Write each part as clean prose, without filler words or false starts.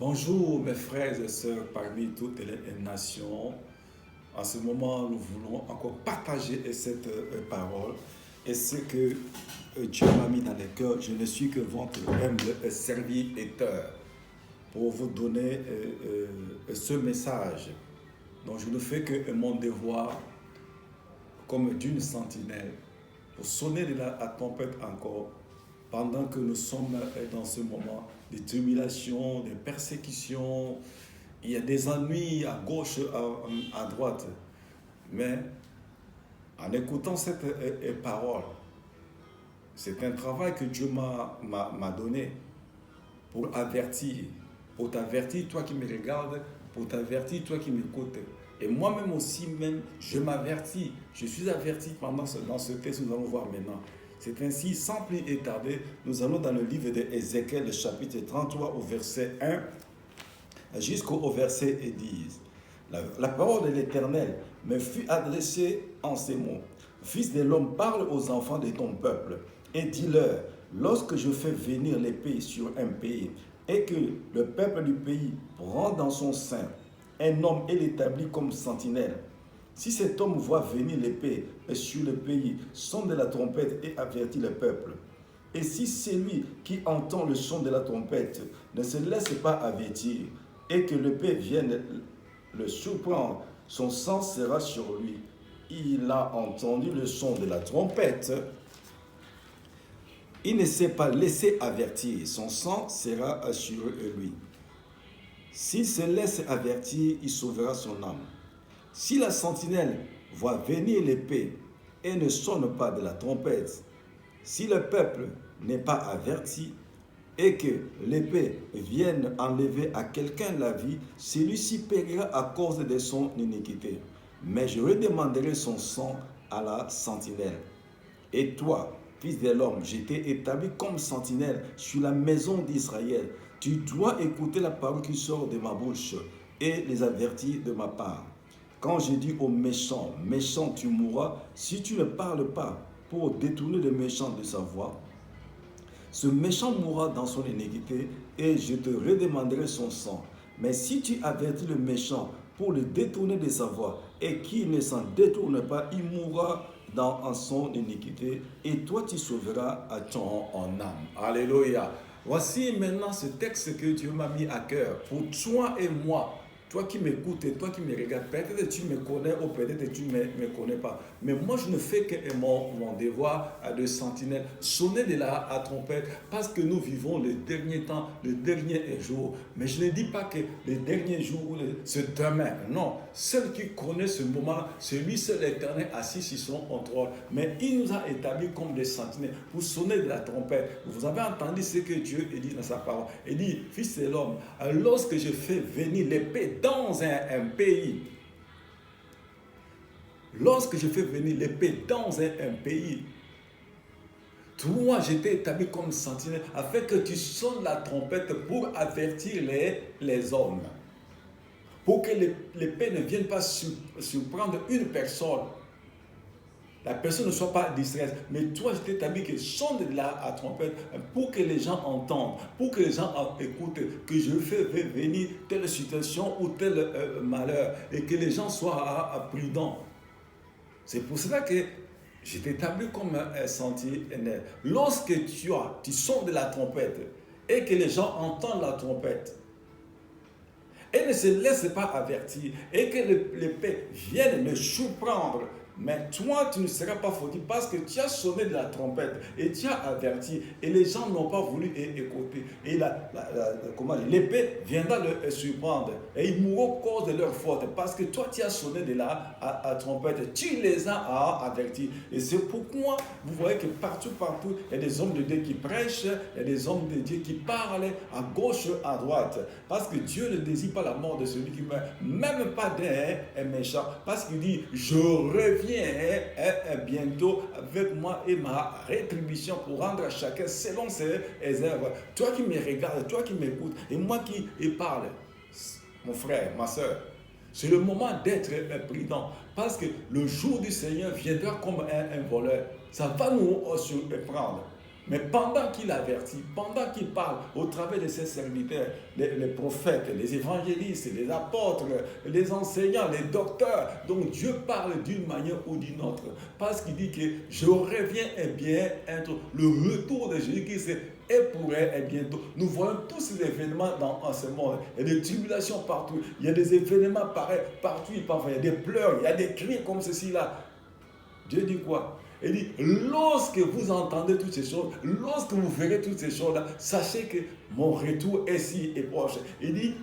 Bonjour mes frères et sœurs parmi toutes les nations. En ce moment, nous voulons encore partager cette parole et ce que Dieu m'a mis dans les cœurs. Je ne suis que votre humble serviteur pour vous donner ce message. Donc je ne fais que mon devoir comme d'une sentinelle pour sonner de la trompette encore pendant que nous sommes dans ce moment de tribulation, de persécution. Il y a des ennuis à gauche, à droite. Mais en écoutant cette parole, c'est un travail que Dieu m'a donné pour avertir, pour t'avertir, toi qui me regardes, pour t'avertir, toi qui m'écoutes. Et moi-même aussi, même, je m'avertis, je suis averti dans ce texte que nous allons voir maintenant. C'est ainsi, sans plus tarder, nous allons dans le livre d'Ézéchiel, le chapitre 33, au verset 1 jusqu'au verset 10. La parole de l'Éternel me fut adressée en ces mots. Fils de l'homme, parle aux enfants de ton peuple et dis-leur, lorsque je fais venir l'épée sur un pays et que le peuple du pays prend dans son sein un homme et l'établit comme sentinelle, si cet homme voit venir l'épée sur le pays, sonne de la trompette et avertit le peuple, et si celui qui entend le son de la trompette ne se laisse pas avertir, et que l'épée vienne le surprendre, son sang sera sur lui. Il a entendu le son de la trompette. Il ne s'est pas laissé avertir, son sang sera sur lui. S'il se laisse avertir, il sauvera son âme. Si la sentinelle voit venir l'épée et ne sonne pas de la trompette, si le peuple n'est pas averti et que l'épée vienne enlever à quelqu'un la vie, celui-ci périra à cause de son iniquité. Mais je redemanderai son sang à la sentinelle. Et toi, fils de l'homme, je t'ai établi comme sentinelle sur la maison d'Israël. Tu dois écouter la parole qui sort de ma bouche et les avertir de ma part. Quand je dis aux méchants, méchant tu mourras, si tu ne parles pas pour détourner le méchant de sa voie, ce méchant mourra dans son iniquité et je te redemanderai son sang. Mais si tu avertis le méchant pour le détourner de sa voie et qu'il ne s'en détourne pas, il mourra dans son iniquité et toi tu sauveras à ton âme. Alléluia. Voici maintenant ce texte que Dieu m'a mis à cœur pour toi et moi. Toi qui m'écoutes et toi qui me regardes, peut-être que tu me connais ou peut-être que tu ne me connais pas. Mais moi, je ne fais que mon devoir de sentinelle, sonner de la trompette, parce que nous vivons le dernier temps, le dernier jour. Mais je ne dis pas que le dernier jour ou ce demain. Non, celui qui connaît ce moment, c'est lui seul l'Éternel assis sur son trône. Mais il nous a établis comme des sentinelles pour sonner de la trompette. Vous avez entendu ce que Dieu dit dans sa parole. Il dit, fils de l'homme, lorsque je fais venir l'épée dans un pays, lorsque je fais venir l'épée dans un pays, toi, je t'ai établi comme sentinelle afin que tu sonnes la trompette pour avertir les hommes. Pour que l'épée ne vienne pas surprendre une personne. La personne ne soit pas distraite. Mais toi, je t'ai établi que sonne de la trompette pour que les gens entendent, pour que les gens écoutent, que je fais venir telle situation ou tel malheur et que les gens soient prudents. C'est pour cela que je t'ai établi comme un sentinelle. Lorsque tu sonnes de la trompette et que les gens entendent la trompette, et ne se laisse pas avertir, et que l'épée vienne le surprendre, mais toi, tu ne seras pas fautif parce que tu as sonné de la trompette et tu as averti et les gens n'ont pas voulu écouter. Et l'épée viendra le surprendre et ils mourront à cause de leur faute parce que toi, tu as sonné de la trompette. Tu les as avertis. Et c'est pourquoi vous voyez que partout, il y a des hommes de Dieu qui prêchent, il y a des hommes de Dieu qui parlent à gauche, à droite. Parce que Dieu ne désire pas la mort de celui qui meurt, même pas d'un méchant. Parce qu'il dit, je reviens bientôt avec moi et ma rétribution pour rendre à chacun selon ses œuvres. Toi qui me regardes, toi qui m'écoutes, et moi qui parle, mon frère, ma soeur, c'est le moment d'être prudent. Parce que le jour du Seigneur viendra comme un voleur. Ça va nous surprendre. Mais pendant qu'il avertit, pendant qu'il parle au travers de ses serviteurs, les prophètes, les évangélistes, les apôtres, les enseignants, les docteurs, donc Dieu parle d'une manière ou d'une autre. Parce qu'il dit que je reviens et bien le retour de Jésus-Christ est pour elle et bientôt. Nous voyons tous ces événements dans ce monde. Il y a des tribulations partout. Il y a des événements pareils partout. Il y a des pleurs, il y a des cris comme ceci là. Dieu dit quoi? Il dit, lorsque vous entendez toutes ces choses, lorsque vous verrez toutes ces choses-là, sachez que mon retour est si proche. Il dit,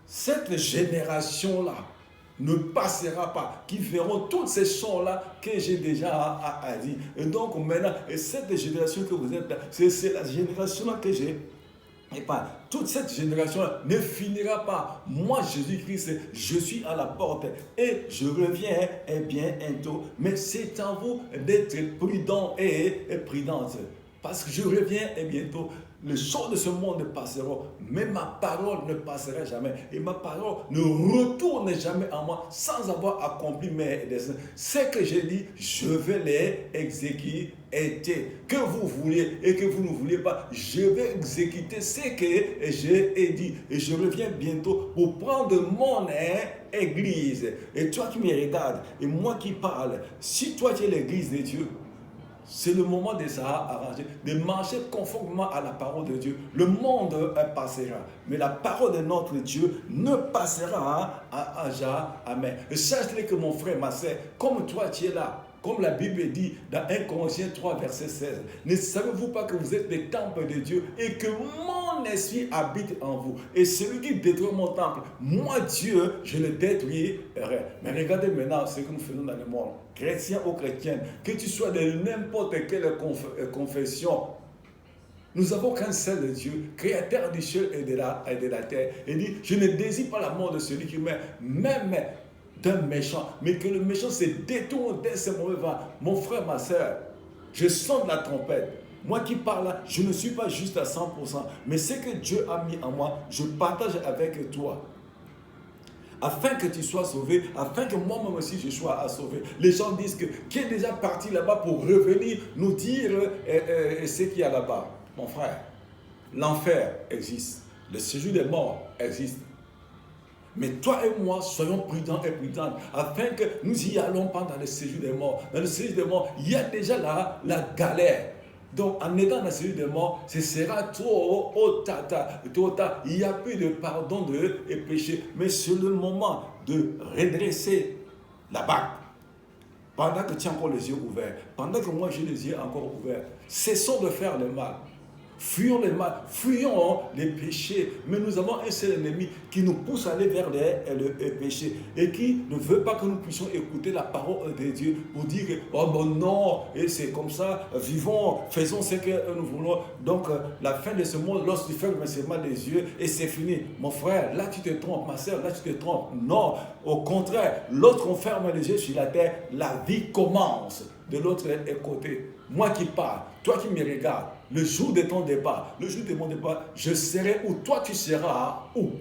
cette génération-là ne passera pas, qui verront toutes ces choses-là que j'ai déjà dit. Et donc maintenant, cette génération que vous êtes là, c'est la génération-là que j'ai. Et pas toute cette génération ne finira pas. Moi, Jésus-Christ, je suis à la porte et je reviens bientôt. Mais c'est en vous d'être prudent et prudente. Parce que je reviens bientôt. Les choses de ce monde passeront, mais ma parole ne passera jamais. Et ma parole ne retourne jamais à moi sans avoir accompli mes desseins. Ce que j'ai dit, je vais les exécuter. Que vous voulez et que vous ne voulez pas, je vais exécuter ce que j'ai dit. Et je reviens bientôt pour prendre mon église. Et toi qui me regardes, et moi qui parle, si toi tu es l'église de Dieu, c'est le moment de ça arranger, de marcher conformément à la parole de Dieu. Le monde passera, mais la parole de notre Dieu ne passera à jamais. Sache-le que mon frère, ma soeur, comme toi tu es là, comme la Bible dit dans 1 Corinthiens 3, verset 16, ne savez-vous pas que vous êtes le temple de Dieu et que mon esprit habite en vous? Et celui qui détruit mon temple, moi Dieu, je le détruirai. Mais regardez maintenant ce que nous faisons dans le monde, chrétien ou chrétienne, que tu sois de n'importe quelle confession, nous avons qu'un seul Dieu, créateur du ciel et de la terre. Il dit, je ne désire pas la mort de celui qui meurt, même d'un méchant, mais que le méchant se détourne dès ce moment. Mon frère, ma soeur, je sonne la trompette. Moi qui parle, je ne suis pas juste à 100%, mais ce que Dieu a mis en moi, je partage avec toi. Afin que tu sois sauvé, afin que moi-même aussi je sois sauvé. Les gens disent que qui est déjà parti là-bas pour revenir nous dire ce qu'il y a là-bas. Mon frère, l'enfer existe, le séjour des morts existe. Mais toi et moi, soyons prudents et prudentes, afin que nous y allons pas dans le séjour des morts. Dans le séjour des morts, il y a déjà la galère. Donc, en étant dans le séjour des morts, ce sera trop tard. Il n'y a plus de pardon de péché. Mais c'est le moment de redresser la barque. Pendant que tu as encore les yeux ouverts, pendant que moi j'ai les yeux encore ouverts, cessons de faire le mal. Fuyons le mal, fuyons les péchés. Mais nous avons un seul ennemi qui nous pousse à aller vers le péché et qui ne veut pas que nous puissions écouter la parole de Dieu pour dire oh bon non, et c'est comme ça, vivons, faisons ce que nous voulons. Donc la fin de ce monde, lorsque tu fermes seulement les yeux et c'est fini. Mon frère, là tu te trompes, ma soeur, là tu te trompes. Non, au contraire, lorsqu'on ferme les yeux sur la terre, la vie commence de l'autre côté. Moi qui parle, toi qui me regardes, le jour de ton départ, le jour de mon départ, je serai où toi tu seras où.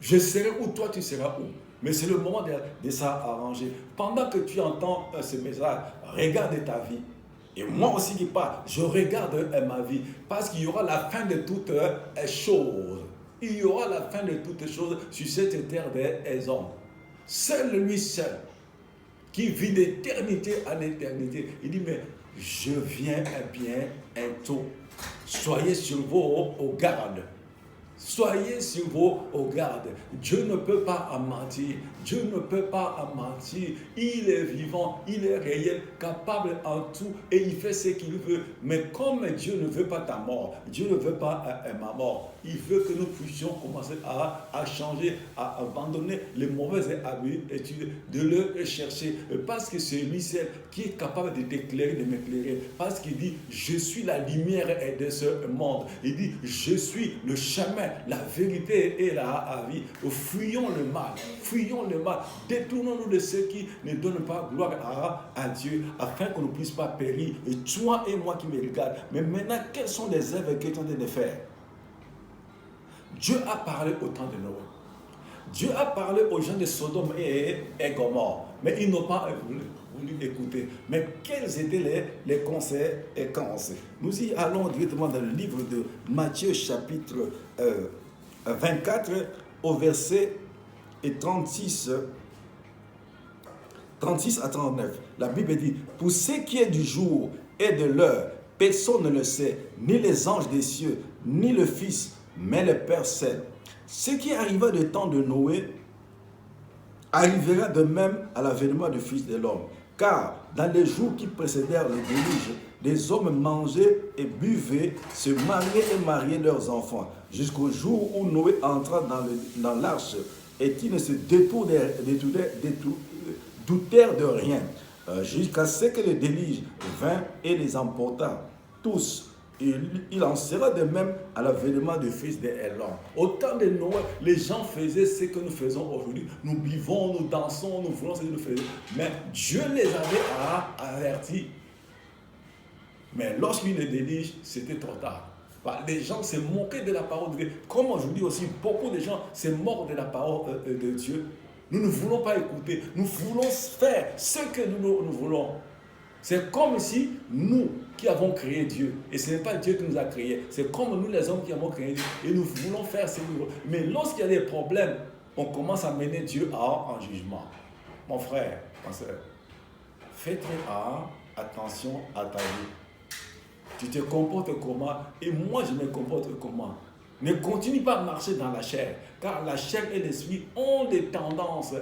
Je serai où toi tu seras où. Mais c'est le moment de ça arranger. Pendant que tu entends ce message, regarde ta vie. Et moi aussi qui parle, je regarde ma vie. Parce qu'il y aura la fin de toutes choses. Il y aura la fin de toutes choses sur cette terre des hommes. Seul lui seul, qui vit d'éternité en éternité. Il dit, mais je viens bientôt. Soyez sur vos gardes. Soyez sur vos gardes. Dieu ne peut pas mentir. Dieu ne peut pas mentir. Il est vivant, il est réel, capable en tout et il fait ce qu'il veut. Mais comme Dieu ne veut pas ta mort, Dieu ne veut pas ma mort, il veut que nous puissions commencer à changer, à abandonner les mauvaises habitudes, de le chercher. Parce que c'est lui seul qui est capable de t'éclairer, de m'éclairer. Parce qu'il dit, je suis la lumière de ce monde. Il dit, je suis le chemin, la vérité et la vie. Fuyons le mal, fuyons le mal. Détournons-nous de ceux qui ne donnent pas gloire à Dieu, afin qu'on ne puisse pas périr. Et toi et moi qui me regarde. Mais maintenant, quelles sont les œuvres que tu es en train de faire? Dieu a parlé au temps de Noé. Dieu a parlé aux gens de Sodome et Gomorrhe. Mais ils n'ont pas voulu écouter. Mais quels étaient les conséquences? Nous y allons directement dans le livre de Matthieu chapitre 24 au verset 36 à 39. La Bible dit, pour ce qui est du jour et de l'heure, personne ne le sait, ni les anges des cieux, ni le Fils, mais le Père seul. Ce qui arriva du temps de Noé arrivera de même à l'avènement du Fils de l'homme. Car dans les jours qui précédèrent le déluge, les hommes mangeaient et buvaient, se mariaient et mariaient leurs enfants, jusqu'au jour où Noé entra dans l'arche et qui ne se doutèrent de rien, jusqu'à ce que le déluge vint et les emporta tous. Il en sera de même à l'avènement du Fils de l'homme. Au temps de Noé, les gens faisaient ce que nous faisons aujourd'hui. Nous buvons, nous dansons, nous voulons ce que nous faisons. Mais Dieu les avait avertis. Mais lorsqu'il les délige, c'était trop tard. Les gens se moquaient de la parole de Dieu. Comme aujourd'hui aussi, beaucoup de gens se moquent de la parole de Dieu. Nous ne voulons pas écouter. Nous voulons faire ce que nous voulons. C'est comme si nous qui avons créé Dieu, et ce n'est pas Dieu qui nous a créés, c'est comme nous les hommes qui avons créé Dieu, et nous voulons faire ce que nous voulons. Mais lorsqu'il y a des problèmes, on commence à mener Dieu en jugement. Mon frère, ma soeur, fais très attention à ta vie. Tu te comportes comment, et moi je me comporte comment. Ne continue pas à marcher dans la chair, car la chair et l'esprit ont des tendances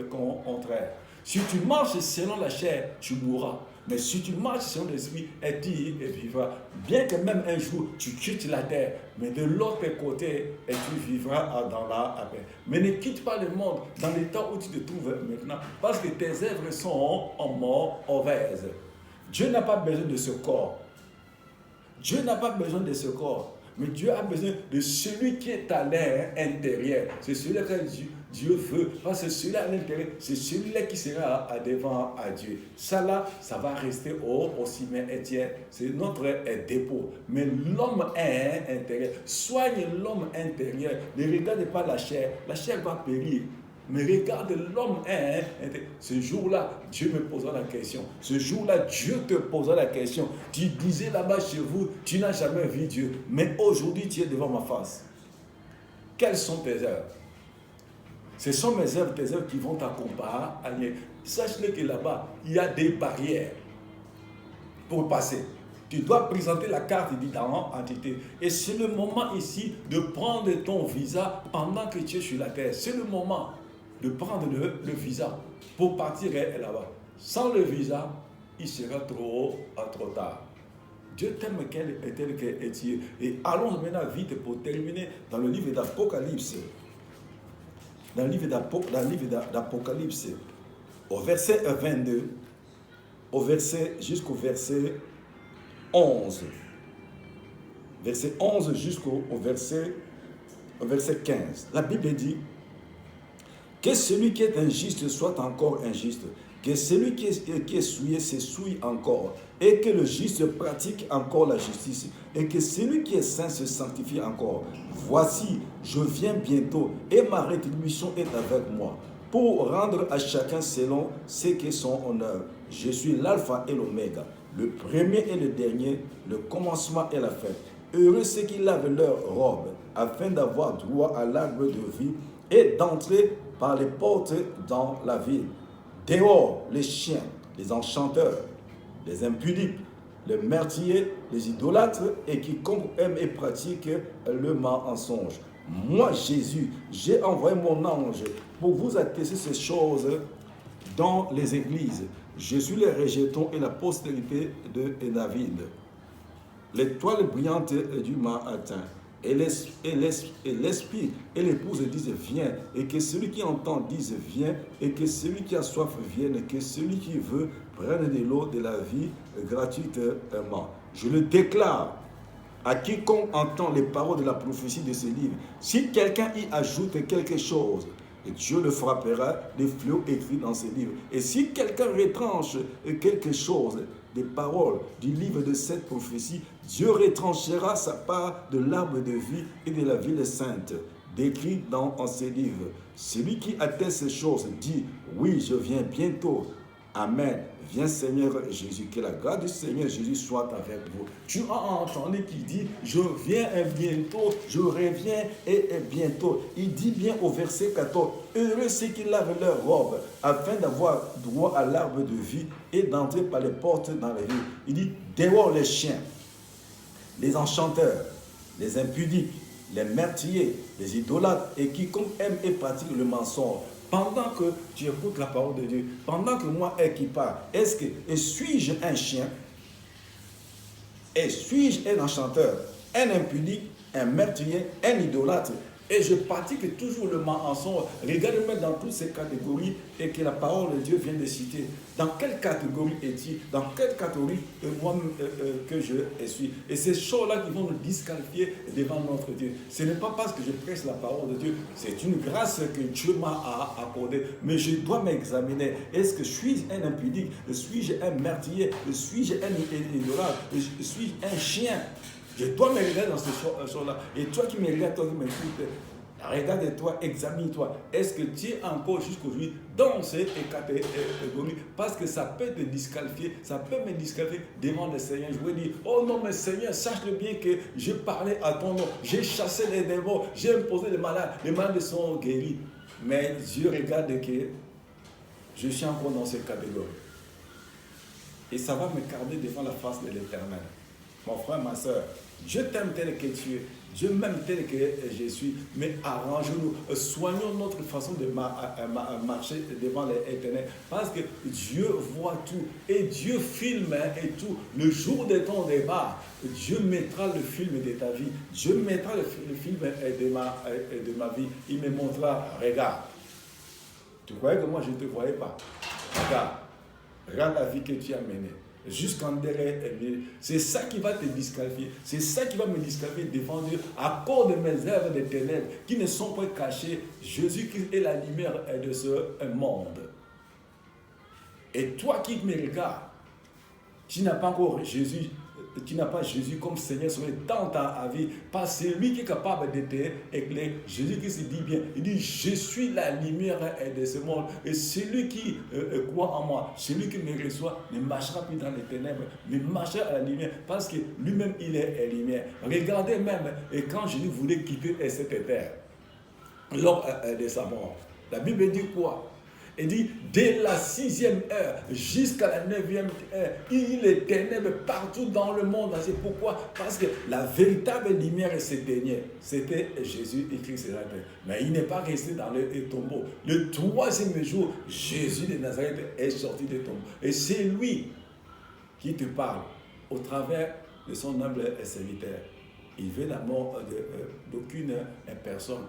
contraires. Si tu marches selon la chair, tu mourras. Mais si tu marches selon l'esprit, tu vivras. Bien que même un jour, tu quittes la terre, mais de l'autre côté, tu vivras dans la paix. Mais ne quitte pas le monde dans l'état où tu te trouves maintenant, parce que tes œuvres sont mauvaises. Dieu n'a pas besoin de ce corps. Dieu n'a pas besoin de ce corps. Mais Dieu a besoin de celui qui est à l'intérieur. C'est celui-là que Dieu veut. Parce que celui-là à l'intérieur, c'est celui-là qui sera devant Dieu. Ça là, ça va rester au cimetière. C'est notre dépôt. Mais l'homme intérieur. Soigne l'homme intérieur. Ne regarde pas la chair. La chair va périr. Mais regarde l'homme. Ce jour-là, Dieu me posera la question. Ce jour-là, Dieu te posera la question. Tu disais là-bas chez vous, tu n'as jamais vu Dieu. Mais aujourd'hui, tu es devant ma face. Quelles sont tes œuvres? Ce sont mes œuvres, tes œuvres qui vont t'accompagner. Sache-le que là-bas, il y a des barrières pour passer. Tu dois présenter la carte d'identité. Et c'est le moment ici de prendre ton visa pendant que tu es sur la terre. C'est le moment de prendre le visa pour partir là-bas. Sans le visa, il sera trop tard. Dieu t'aime tel que tu es. Et allons maintenant vite pour terminer dans le livre d'Apocalypse. Dans le livre d'Apocalypse, au verset 22, jusqu'au verset 11. Verset 11 jusqu'au verset 15. La Bible dit que celui qui est injuste soit encore injuste, que celui qui est souillé se souille encore, et que le juste pratique encore la justice, et que celui qui est saint se sanctifie encore. Voici, je viens bientôt, et ma rétribution est avec moi, pour rendre à chacun selon ce qu'est son honneur. Je suis l'alpha et l'oméga, le premier et le dernier, le commencement et la fin. Heureux ceux qui lavent leurs robes, afin d'avoir droit à l'arbre de vie, et d'entrer par les portes dans la ville. Dehors, les chiens, les enchanteurs, les impudiques, les meurtriers, les idolâtres et quiconque aime et pratique le mensonge. Moi, Jésus, j'ai envoyé mon ange pour vous attester ces choses dans les églises. Je suis le rejeton et la postérité de David, l'étoile brillante du matin. Et l'esprit et l'épouse disent viens, et que celui qui entend dise viens, et que celui qui a soif vienne, et que celui qui veut prenne de l'eau de la vie gratuitement. Je le déclare à quiconque entend les paroles de la prophétie de ce livre. Si quelqu'un y ajoute quelque chose, et Dieu le frappera des fléaux écrits dans ce livre. Et si quelqu'un retranche quelque chose des paroles du livre de cette prophétie, Dieu retranchera sa part de l'arbre de vie et de la ville sainte, décrit dans ces livres. Celui qui atteint ces choses dit, oui, je viens bientôt. Amen. Viens Seigneur Jésus, que la grâce du Seigneur Jésus soit avec vous. Tu as entendu qu'il dit, je viens bientôt, je reviens et bientôt. Il dit bien au verset 14, heureux ceux qui lavent leurs robes, afin d'avoir droit à l'arbre de vie et d'entrer par les portes dans la vie. Il dit, dehors les chiens, les enchanteurs, les impudiques, les meurtriers, les idolâtres et quiconque aime et pratique le mensonge. Pendant que tu écoutes la parole de Dieu, pendant que moi qui parle, suis-je un chien? Et suis-je un enchanteur, un impudique, un meurtrier, un idolâtre? Et je pratique toujours le mensonge. Regarde-moi dans toutes ces catégories et que la parole de Dieu vient de citer. Dans quelle catégorie es-tu? Dans quelle catégorie que je suis? Et ces choses-là qui vont nous disqualifier devant notre Dieu. Ce n'est pas parce que je prêche la parole de Dieu. C'est une grâce que Dieu m'a accordée. Mais je dois m'examiner. Est-ce que suis-je un impudique? Suis-je un meurtrier? Suis-je un idolâtre? Suis-je un chien? Je dois me regarder dans ces choses-là. Et toi qui me regardes, toi qui m'écoutes, regarde-toi, examine-toi. Est-ce que tu es encore jusqu'aujourd'hui dans ces catégories? Parce que ça peut te disqualifier, ça peut me disqualifier devant le Seigneur. Je veux dire, oh non, mais Seigneur, sache-le bien que j'ai parlé à ton nom, j'ai chassé les démons, j'ai imposé les malades sont guéris. Mais Dieu regarde que je suis encore dans ces catégories. Et ça va me garder devant la face de l'Éternel. Mon frère, ma soeur, je t'aime tel que tu es, Dieu m'aime tel que je suis, mais arrangeons-nous, soignons notre façon de marcher devant l'Éternel, parce que Dieu voit tout, et Dieu filme et tout. Le jour de ton départ, Dieu mettra le film de ta vie, Dieu mettra le film de ma vie, il me montrera, regarde, tu croyais que moi je ne te voyais pas, regarde la vie que tu as menée. Jusqu'en derrière, c'est ça qui va te disqualifier, c'est ça qui va me disqualifier devant Dieu à cause de mes œuvres de ténèbres qui ne sont pas cachées. Jésus-Christ est la lumière de ce monde. Et toi qui me regardes, tu n'as pas encore Jésus, tu n'as pas Jésus comme Seigneur dans ta vie, parce que c'est lui qui est capable de t'éclairer. Jésus-Christ dit bien, il dit, je suis la lumière de ce monde. Et celui qui croit en moi, celui qui me reçoit, ne marchera plus dans les ténèbres, mais marchera à la lumière, parce que lui-même, il est lumière. Regardez même, et quand Jésus voulait quitter cette terre, lors de sa mort, la Bible dit quoi? Il dit, dès la 6e heure jusqu'à la 9e heure, il est ténèbres partout dans le monde. C'est pourquoi? Parce que la véritable lumière s'éteignait. C'était Jésus et Christ. Mais il n'est pas resté dans le tombeau. Le 3e jour, Jésus de Nazareth est sorti du tombeau. Et c'est lui qui te parle au travers de son humble serviteur. Il veut la mort d'aucune personne.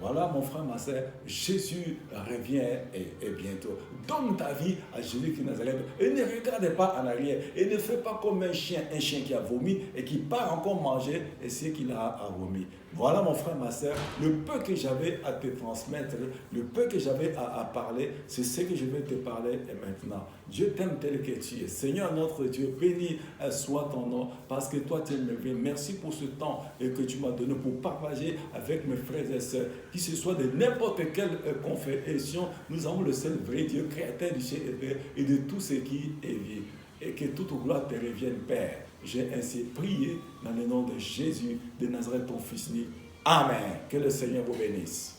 Voilà, mon frère, ma soeur, Jésus revient et bientôt. Donne ta vie à Jésus qui est Nazareth et ne regarde pas en arrière. Et ne fais pas comme un chien qui a vomi et qui part encore manger et ce qu'il a vomi. Voilà, mon frère, ma soeur, le peu que j'avais à te transmettre, le peu que j'avais à parler, c'est ce que je vais te parler maintenant. Dieu t'aime tel que tu es. Seigneur notre Dieu, béni soit ton nom, parce que toi tu es élevé. Merci pour ce temps que tu m'as donné pour partager avec mes frères et sœurs, qui ce soit de n'importe quelle confession, nous avons le seul vrai Dieu, créateur du ciel et de terre, et de tout ce qui est vie. Et que toute gloire te revienne, Père. J'ai ainsi prié dans le nom de Jésus de Nazareth, ton Fils né. Amen. Que le Seigneur vous bénisse.